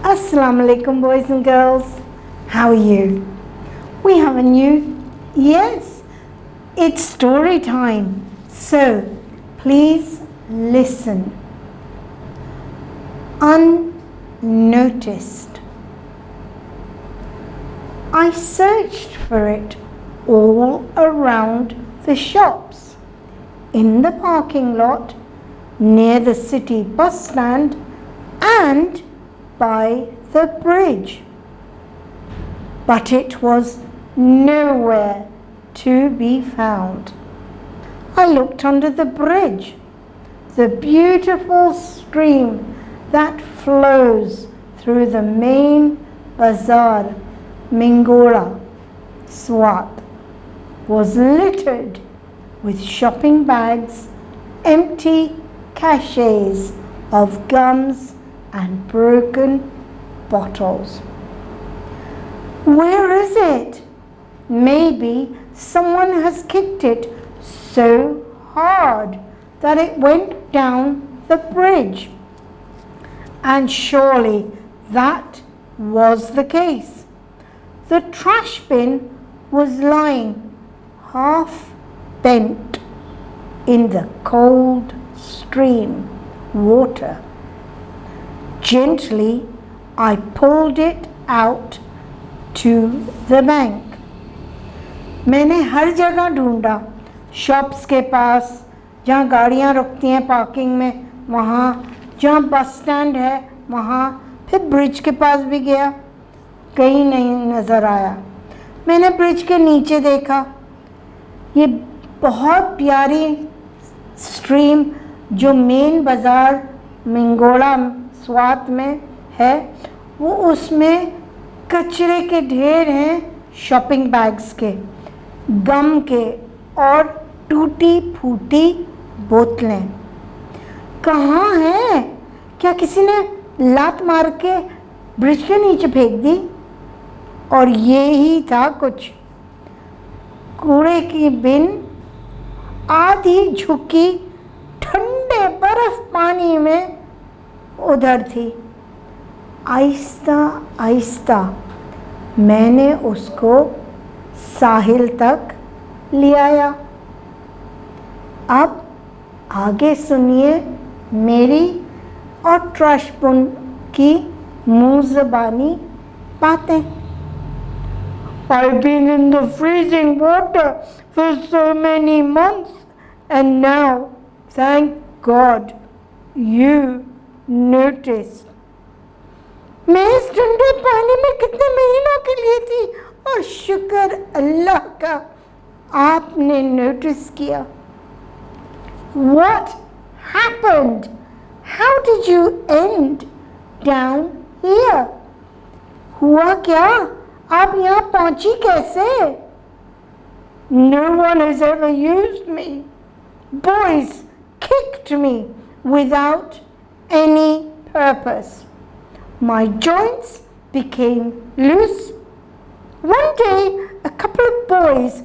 Assalamu alaikum, boys and girls. How are you? We have a yes, it's story time. So, please listen. Unnoticed. I searched for it all around the shops, in the parking lot, near the city bus stand, and by the bridge. But it was nowhere to be found. I looked under the bridge, the beautiful stream that flows through the main bazaar, Mingola, Swat, was littered with shopping bags, empty sachets of gums and broken bottles. Where is it? Maybe someone has kicked it so hard that it went down the bridge. And surely that was the case. The trash bin was lying half bent in the cold stream water. Gently, I pulled it out to the bank. मैंने हर जगह ढूंढा, shops के पास, जहाँ गाड़ियाँ रुकती हैं parking में, वहाँ, जहाँ बस स्टैंड है वहाँ, फिर ब्रिज के पास भी गया, कहीं नहीं नज़र आया। मैंने ब्रिज के नीचे देखा, ये बहुत प्यारी स्ट्रीम जो मेन बाज़ार मिंगोला स्वात में है, वो उसमें कचरे के ढेर हैं, शॉपिंग बैग्स के, गम के और टूटी फूटी बोतलें। कहाँ है? क्या किसी ने लात मार के ब्रिज के नीचे फेंक दी? और ये ही था कुछ। कूड़े की बिन आधी झुकी ठंडे बर्फ पानी में उधर थी। आहिस्ता आहिस्ता मैंने उसको साहिल तक ले आया। अब आगे सुनिए मेरी और ट्रशपुन की मुँह ज़बानी बातें। I've been in the freezing water for so many months, and now, thank God, you noticed. मैं इस ठंडे पानी में कितने महीनों के लिए थी, और शुक्र अल्लाह का आपने नोटिस किया। What happened? How did you end down here? हुआ क्या? आप यहाँ पहुँची कैसे? No one has ever used me. Boys kicked me without any purpose. My joints became loose. One day, a couple of boys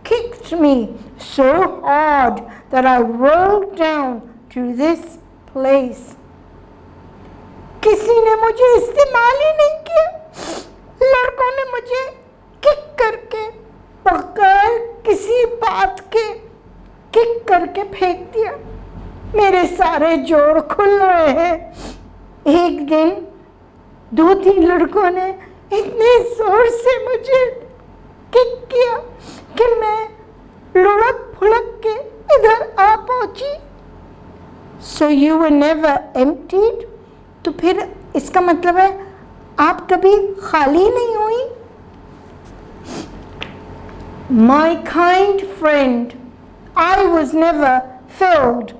kicked me so hard that I rolled down to this place. किसी ने मुझे इस्तेमाल ही नहीं किया। लड़कों ने मुझे kick करके, बगैर किसी बात के किक करके फेंक दिया। मेरे सारे जोड़ खुल रहे हैं। एक दिन 2-3 लड़कों ने इतने जोर से मुझे किक किया कि मैं लुढ़क फुढ़क के इधर आ पहुंची। So you were never emptied? तो फिर इसका मतलब है आप कभी खाली नहीं हुई? My kind friend, I was never filled.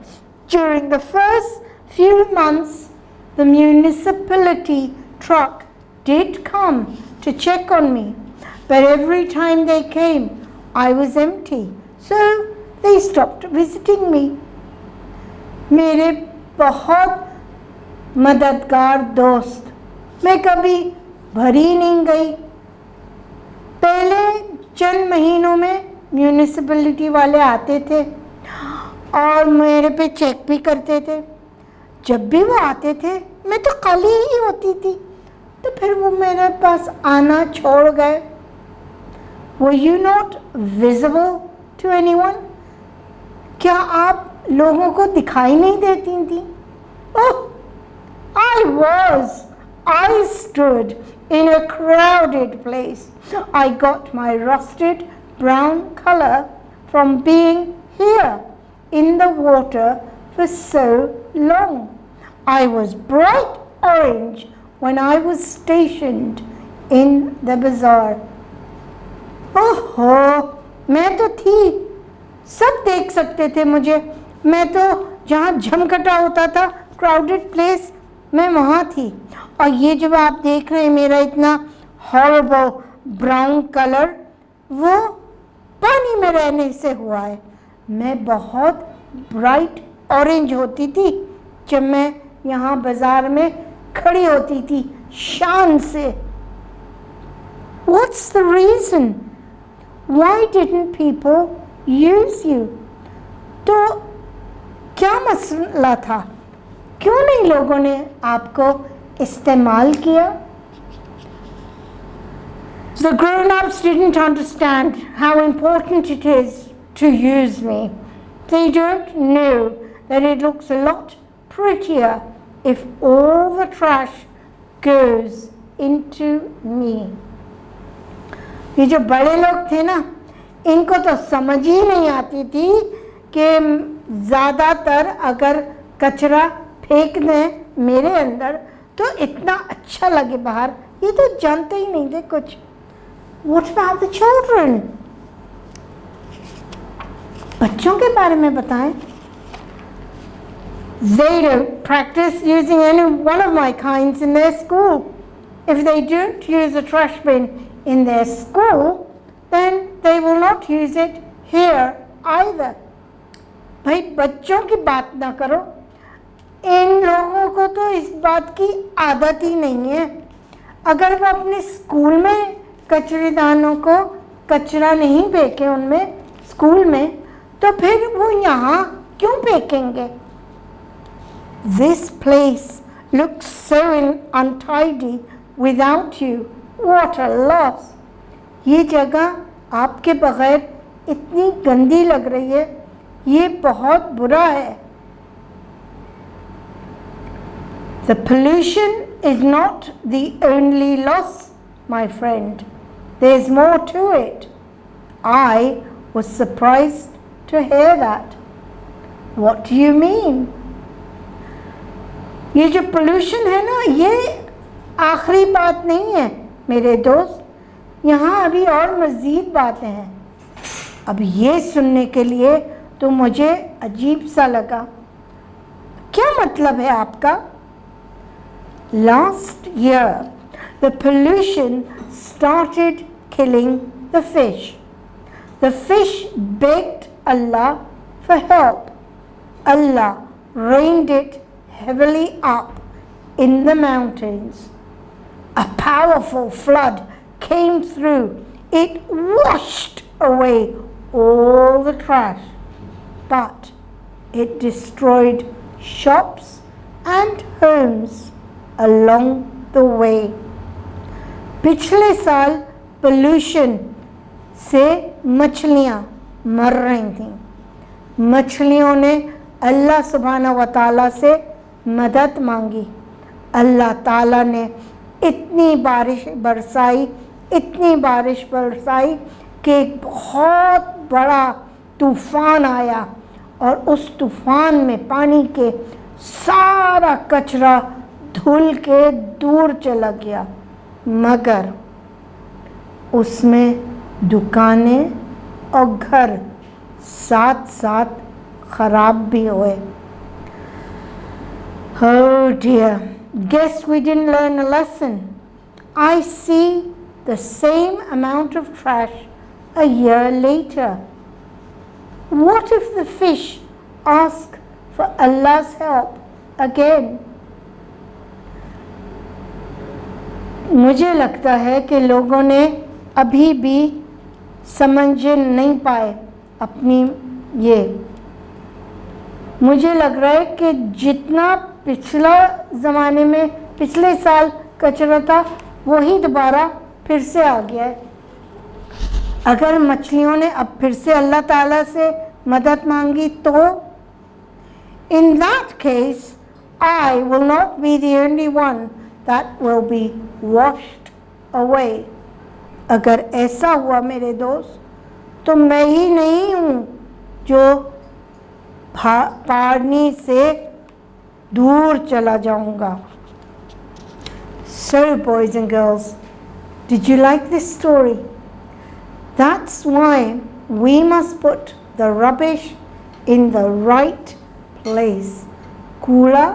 During the first few months, the municipality truck did come to check on me, but every time they came, I was empty, so they stopped visiting me. मेरे बहुत मददगार दोस्त, मैं कभी भरी नहीं गई। पहले चंद महीनों में म्यूनिसिपैलिटी वाले आते थे और मेरे पे चेक भी करते थे। जब भी वो आते थे मैं तो खाली ही होती थी। तो फिर वो मेरे पास आना छोड़ गए। Were you not visible to anyone? क्या आप लोगों को दिखाई नहीं देती थी? Oh, I was. I stood in a crowded place. I got my rusted brown color from being here in the water for so long. I was bright orange when I was stationed in the bazaar. ओहो, मैं तो थी, सब देख सकते थे मुझे। मैं तो जहाँ झमकटा होता था, क्राउडेड प्लेस, मैं वहाँ थी। और ये जब आप देख रहे हैं मेरा इतना हॉरिबल ब्राउन कलर, वो पानी में रहने से हुआ है। मैं बहुत ब्राइट ऑरेंज होती थी जब मैं यहाँ बाजार में खड़ी होती थी शान से। What's the reason? Why didn't people use you? तो क्या मसला था? क्यों नहीं लोगों ने आपको इस्तेमाल किया? The grown-ups didn't understand how important it is to use me. They don't know that it looks a lot prettier if all the trash goes into me. ये जो बड़े लोग थे ना, इनको तो समझ ही नहीं आती थी कि ज़्यादातर अगर कचरा फेंक दें मेरे अंदर तो इतना अच्छा लगे बाहर। ये तो जानते ही नहीं थे कुछ। What about the children? बच्चों के बारे में बताएं। They don't practice using any one of my kinds in their school. If they don't use a trash bin in their school, then they will not use it here either. भाई बच्चों की बात ना करो, इन लोगों को तो इस बात की आदत ही नहीं है। अगर वो अपने स्कूल में कचरेदानों को कचरा नहीं फेंके उनमें स्कूल में, तो फिर वो यहाँ क्यों फेंकेंगे? This place looks so untidy without you. What a loss! ये जगह आपके बगैर इतनी गंदी लग रही है, ये बहुत बुरा है। The pollution is not the only loss, my friend. There's more to it. I was surprised to hear that. What do you mean? ये जो पोल्यूशन है ना, ये आखिरी बात नहीं है मेरे दोस्त। यहाँ अभी और मज़ीद बातें हैं। अब ये सुनने के लिए तो मुझे अजीब सा लगा। क्या मतलब है आपका? Last year, the pollution started killing the fish. The fish begged Allah for help. Allah rained it heavily up in the mountains. A powerful flood came through. It washed away all the trash, but it destroyed shops and homes along the way. पिछले साल pollution से मछलियाँ मर रही थीं। मछलियों ने अल्लाह सुब्हाना व तआला से मदद मांगी। अल्लाह ताला ने इतनी बारिश बरसाई कि एक बहुत बड़ा तूफ़ान आया और उस तूफ़ान में पानी के सारा कचरा धुल के दूर चला गया, मगर उसमें दुकानें और घर साथ साथ ख़राब भी हुए। Oh dear, guess we didn't learn a lesson. I see the same amount of trash a year later. What if the fish ask for Allah's help again? मुझे लगता है कि लोगों ने अभी भी समझ नहीं पाए अपनी ये। मुझे लग रहा है कि जितना पिछले साल कचरा था वही दोबारा फिर से आ गया है। अगर मछलियों ने अब फिर से अल्लाह ताला से मदद मांगी तो in that case I will not be the only one that will be washed away। अगर ऐसा हुआ मेरे दोस्त तो मैं ही नहीं हूँ जो पानी से दूर चला जाऊंगा। So boys and girls, did you like this story? That's why we must put the rubbish in the right place। कूड़ा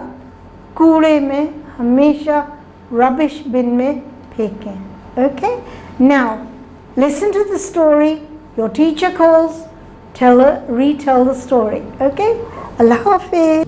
कूड़े में हमेशा rubbish bin में फेंकें। Okay? Now listen to the story. Your teacher calls. Retell the story. Okay? Allah Hafiz.